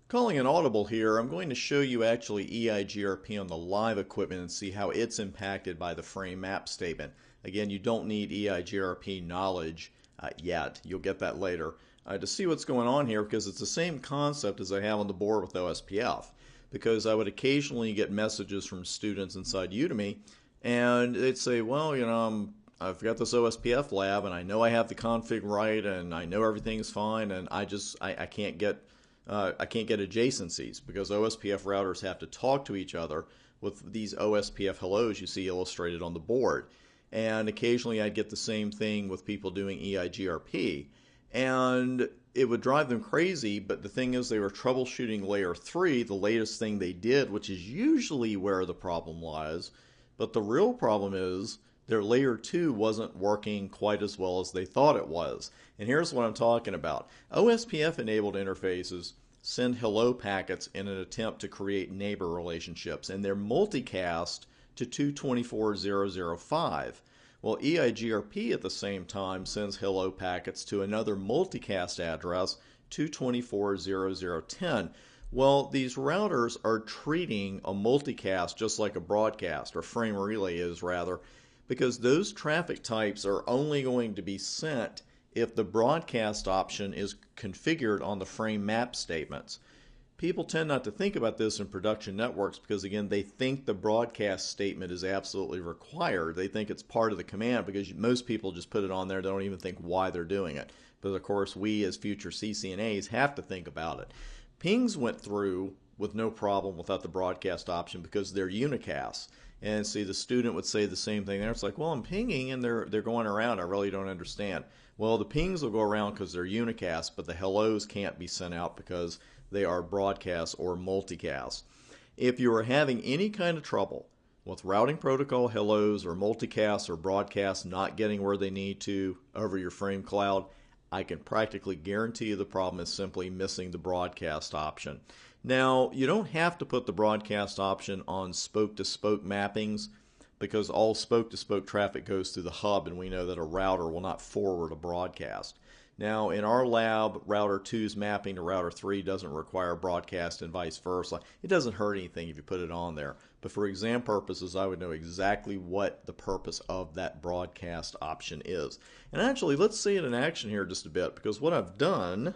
Calling an audible here, I'm going to show you actually EIGRP on the live equipment and see how it's impacted by the frame map statement. Again, you don't need EIGRP knowledge yet. You'll get that later to see what's going on here, because it's the same concept as I have on the board with OSPF. Because I would occasionally get messages from students inside Udemy, and they'd say, well, I've got this OSPF lab, and I know I have the config right, and I know everything's fine, and I can't get adjacencies because OSPF routers have to talk to each other with these OSPF hellos you see illustrated on the board. And occasionally I'd get the same thing with people doing EIGRP, and it would drive them crazy. But the thing is, they were troubleshooting layer 3, the latest thing they did, which is usually where the problem lies. But the real problem is their layer 2 wasn't working quite as well as they thought it was. And here's what I'm talking about. OSPF enabled interfaces send hello packets in an attempt to create neighbor relationships, and they're multicast to 224.0.0.5. Well, EIGRP at the same time sends hello packets to another multicast address, 224.0.0.10. Well, these routers are treating a multicast just like a broadcast, or frame relay is rather, because those traffic types are only going to be sent if the broadcast option is configured on the frame map statements. People tend not to think about this in production networks because, again, they think the broadcast statement is absolutely required. They think it's part of the command because most people just put it on there. They don't even think why they're doing it. But, of course, we as future CCNAs have to think about it. Pings went through with no problem without the broadcast option because they're unicasts. And see, the student would say the same thing there. It's like, well, I'm pinging and they're going around. I really don't understand. Well, the pings will go around because they're unicast, but the hellos can't be sent out because they are broadcast or multicast. If you are having any kind of trouble with routing protocol hellos or multicast or broadcast not getting where they need to over your frame cloud, I can practically guarantee you the problem is simply missing the broadcast option. Now, you don't have to put the broadcast option on spoke-to-spoke mappings because all spoke-to-spoke traffic goes through the hub, and we know that a router will not forward a broadcast. Now, in our lab, router 2's mapping to router 3 doesn't require broadcast and vice versa. It doesn't hurt anything if you put it on there. But for exam purposes, I would know exactly what the purpose of that broadcast option is. And actually, let's see it in action here just a bit, because what I've done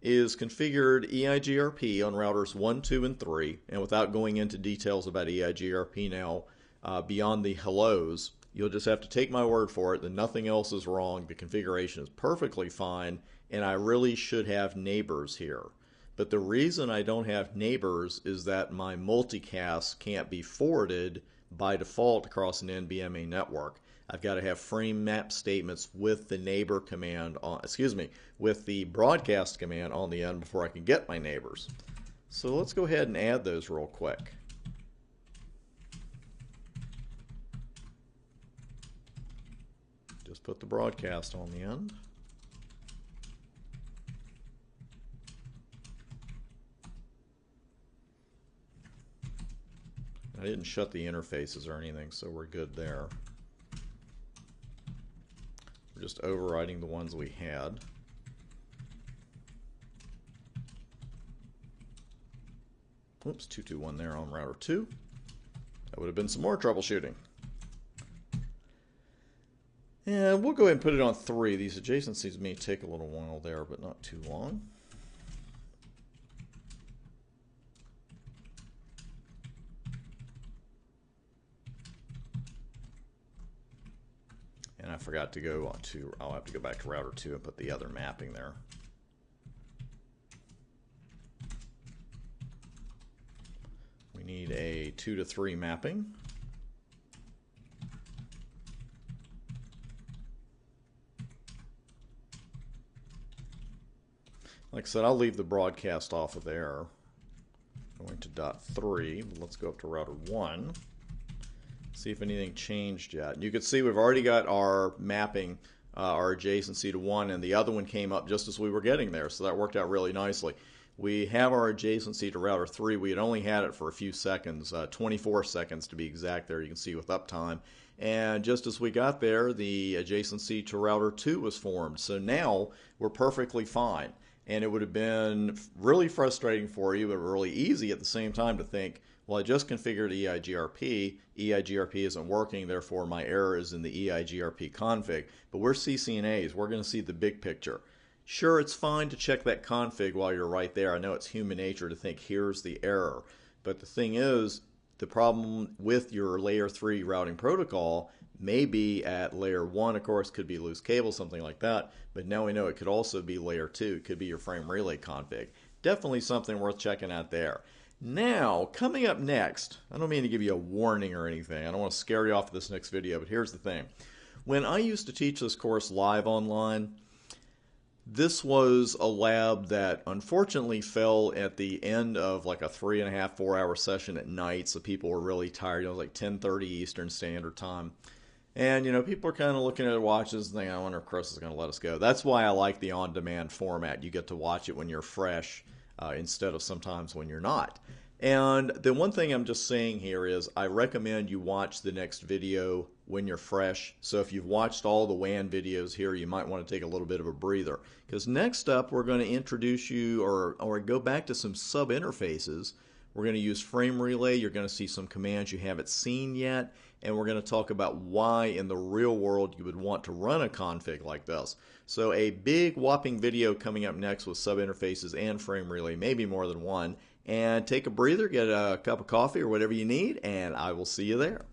is configured EIGRP on routers 1, 2, and 3. And without going into details about EIGRP now, beyond the hellos, you'll just have to take my word for it that nothing else is wrong. The configuration is perfectly fine, and I really should have neighbors here. But the reason I don't have neighbors is that my multicast can't be forwarded by default across an NBMA network. I've got to have frame map statements with the neighbor command on, with the broadcast command on the end before I can get my neighbors. So let's go ahead and add those real quick. Just put the broadcast on the end. I didn't shut the interfaces or anything, so we're good there. We're just overriding the ones we had. Oops, 221 there on router 2. That would have been some more troubleshooting. And we'll go ahead and put it on 3. These adjacencies may take a little while there, but not too long. And I forgot to go on to, I'll have to go back to router 2 and put the other mapping there. We need a 2 to 3 mapping. Like I said, I'll leave the broadcast off of there. Going to dot 3. Let's go up to router 1. See if anything changed yet. You can see we've already got our mapping, our adjacency to 1, and the other one came up just as we were getting there, so that worked out really nicely. We have our adjacency to router 3. We had only had it for a few seconds, 24 seconds to be exact there, you can see with uptime. And just as we got there, the adjacency to router 2 was formed. So now we're perfectly fine. And it would have been really frustrating for you, but really easy at the same time to think, well, I just configured EIGRP. EIGRP isn't working, therefore my error is in the EIGRP config. But we're CCNAs. We're going to see the big picture. Sure, it's fine to check that config while you're right there. I know it's human nature to think, here's the error. But the thing is, the problem with your layer 3 routing protocol may be at layer 1, of course, could be loose cable, something like that. But now we know it could also be layer 2. It could be your frame relay config. Definitely something worth checking out there. Now, coming up next, I don't mean to give you a warning or anything. I don't want to scare you off this next video, but here's the thing. When I used to teach this course live online, this was a lab that unfortunately fell at the end of like a 3.5, 4 hour session at night, so people were really tired. It was like 10:30 Eastern Standard Time. And, people are kind of looking at their watches and thinking, I wonder if Chris is going to let us go. That's why I like the on-demand format. You get to watch it when you're fresh instead of sometimes when you're not. And the one thing I'm just saying here is I recommend you watch the next video when you're fresh. So if you've watched all the WAN videos here, you might want to take a little bit of a breather. Because next up, we're going to introduce you or go back to some sub-interfaces. We're going to use frame relay. You're going to see some commands you haven't seen yet. And we're going to talk about why in the real world you would want to run a config like this. So a big whopping video coming up next with sub-interfaces and frame relay, maybe more than one. And take a breather, get a cup of coffee or whatever you need, and I will see you there.